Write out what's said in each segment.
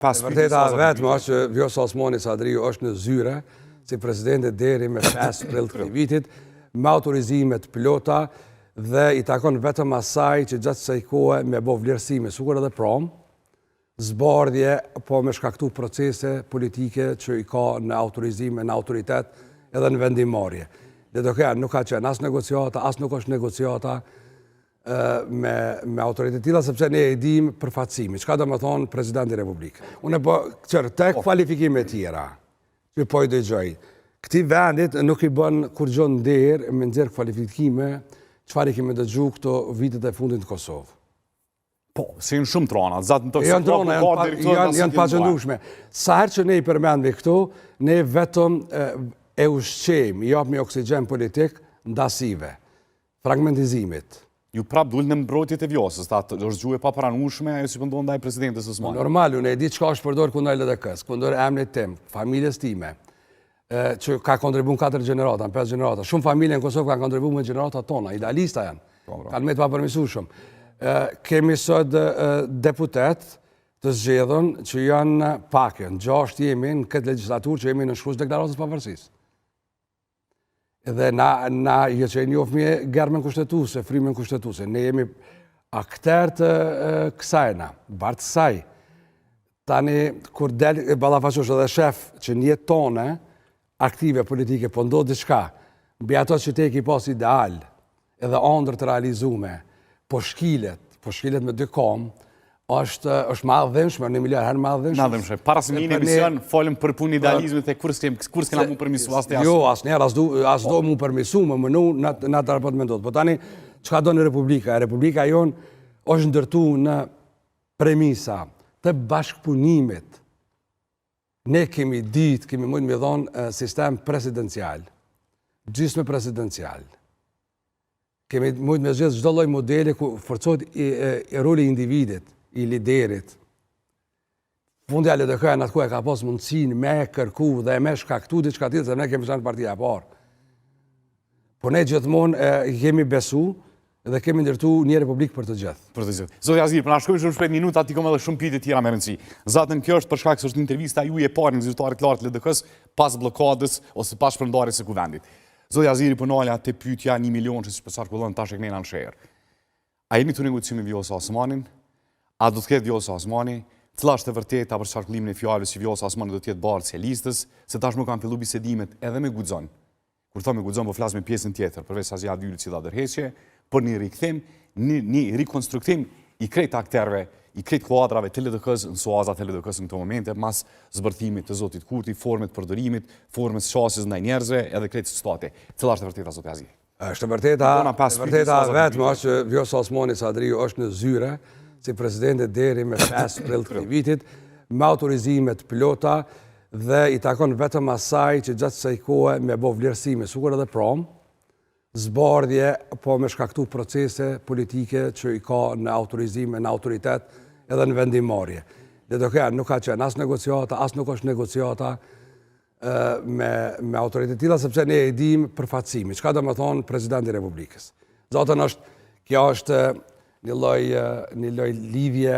Vërteta vetëm është që Vjosa Osmani Sadriu është në zyre si presidenti deri me 5 prill të këtij vitit, me autorizimet plota dhe i takon vetëm asaj që gjatë kësaj kohe me bë vlerësime, sikur edhe prom, zbardhje, po me shkaktu procese politike që i ka në autorizime, në autoritet edhe në vendimmarrje. LDK nuk ka qenë as negociata, as nuk është negociata me autoritet tilla, sepse ne e dim përfaqësimi. Çka do të thonë presidenti i Republikës? Unë po tek kualifikime tjera, që po i dëgjoj. Këtij vendit nuk i bën kur gjë nder me nxjerr kualifikime çfarë kemi dëgjuar këto vitet e fundit në Kosovë. Po, si në shumë trona, zatë në janë trona, janë paqëndueshme. Sa herë që ne i përmendemi këtu, ne vetëm e ushqejmë, i japim oksigjen politik ndasive, fragmentizimit. Ju prap dul në mbrojtjet e Vjosës, është gjuhë e papranueshme ajo si po ndodh ndaj presidentes Osmani. Normal, unë e di çka është përdor kundër LDK-s, kundër emrit tim, familjes time, që ka kontribuar 4 gjenerata, 5 gjenerata. Shumë familje në Kosovë kanë kontribuar me gjeneratat tona, idealista janë. Kanë me të papërmirësueshëm. Kemi sot deputet të zgjedhur që janë pakën, 6 jemi në këtë legjislaturë që jemi në shkruaj deklaratës pavarësisë. Edhe na që e njohmi germen kushtetuese, frymën kushtetuese. Ne jemi akter të kësajna, bartë saj. Tani, kur del ballafaqosh edhe shef që në jetë tone aktive politike, po ndodh diçka, mbi ato që te ki pas ideal, edhe ëndër të realizume, po shkilet me 2 kom, është ma dhëmshme, në miliard herë ma dhëmshme. Na dhëmshme. Para se një emision, folëm për punë idealizmit e kur s'kena mu përmisu, as të jasë. Jo, asnjëherë, as do mu përmisu, më mënu në atë raport me ndodhë. Po tani, çka do në Republika? Republika jonë është ndërtu në premisa të bashkëpunimit. Ne kemi ditë, kemi mujtë me dhonë sistem presidencial, gjysmë presidencial. Kemi mujtë me zgjedhë çdo lloj modeli ku forcohet roli i individit, i liderit. Fundja LDK në atë ku e ka pas mundësinë me kërku dhe me shkaktu diçka tjetër, se ne kemi qenë partia e parë. Po ne gjithmonë kemi besu dhe kemi ndërtu një republikë për të gjithë. Për të gjithë. Zoti Aziri, për na shkojmë shumë shpejt minuta, ti kam edhe shumë pyetje tjera me rëndësi. Zatën, kjo është për shkak se është intervista juaj e parë në zyrtarit lartë të LDK-s pas bllokadës ose pas shpërndarjes së kuvendit. Zoti Aziri, po nala te pyetja 1 milion që sipas qarkullon tash e kënena në sherr. A jeni të negociuar me Vjosa Osmanin? A do të ketë Vjosa Osmani? Cila është e vërteta për qarkullimin e fjalëve se Vjosa Osmani do të jetë barë socialistës, se tashmë kanë filluar bisedimet edhe me Guxon. Kur thonë me Guxon, po flas me pjesën tjetër, përveç Azia Dylit si dha dërheqje, për një rikthim, një rikonstruktim i krejt akterëve, i krejt kuadrave të LDK-s në suazat e LDK-s në këto momente, mas zbërthimit të zotit Kurti, formët përdorimit, formës qasjes ndaj njerëzve edhe krejt shtati. Cila është e vërteta, zoti Aziri? Është e vërteta vetëm është që Vjosa Osmani Sadriu është në zyre si presidenti deri me 5 prill të këtij vitit, me autorizimet plota dhe i takon vetëm asaj që gjatë kësaj kohe me bë vlerësime, sikur edhe prom, zbardhje, po me shkaktu procese politike që i ka në autorizime, në autoritet edhe në vendimmarrje. LDK nuk ka qenë as negociata, as nuk është negociata me autoritet tilla, sepse ne e dim përfaqësimi. Çka do të thonë presidenti i Republikës? Zotën kjo është një lloj lidhje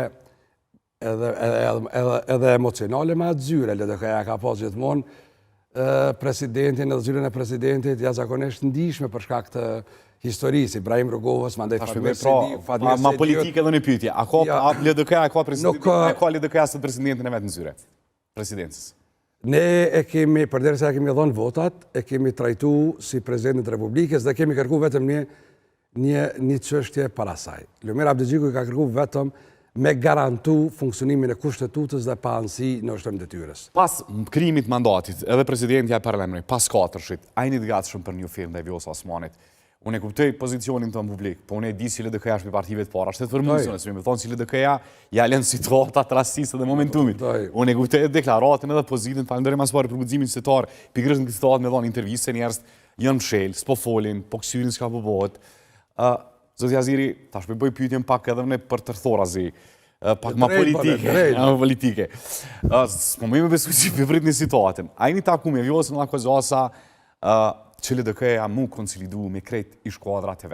edhe emocionale me atë zyre. LDK-ja ka pas gjithmonë presidentin edhe zyrën e presidentit jashtëzakonisht ndihshme për shkak të historisë, Ibrahim Rogovës, mandej Fatmir Sedi. Ma politike edhe një pyetje. A ka LDK-ja ka LDK-ja së presidentin e vet në zyre? Presidentës. Ne e kemi, përderisa e kemi dhënë votat, e kemi trajtu si president të Republikës dhe kemi kërku vetëm një çështje para saj. Lumir Abdixhiku i ka kërku vetëm me garantu funksionimin e kushtetutës dhe pa anësi në ushtrim detyrës. Pas krijimit mandatit, edhe presidentja e parlamentit, pas 4-shit, a jeni të gatshëm për një film ndaj Vjosa Osmanit? Unë e kuptoj pozicionin tënd publik, po unë e di si LDK-ja është me partive të para, është të formulën, se më thonë si LDK-ja ja lën situata rastësisë dhe momentumit. Unë e kuptoj deklaratën edhe pozitën, falenderoj as parë për guximin qytetar, pikërisht në këtë situatë me dhënë intervistë, njerëz janë mshël, s'po folin, po këshirin çka po bëhet. Zoti Aziri, tash po bëj pyetjen pak edhe në për tërthorazi, pak ma politike. Po më besoj si veprit në situatën. Ai një taku me Vjosën nga Kozasa, që LDK-ja mu konsolidu me krejt i shkuadrat e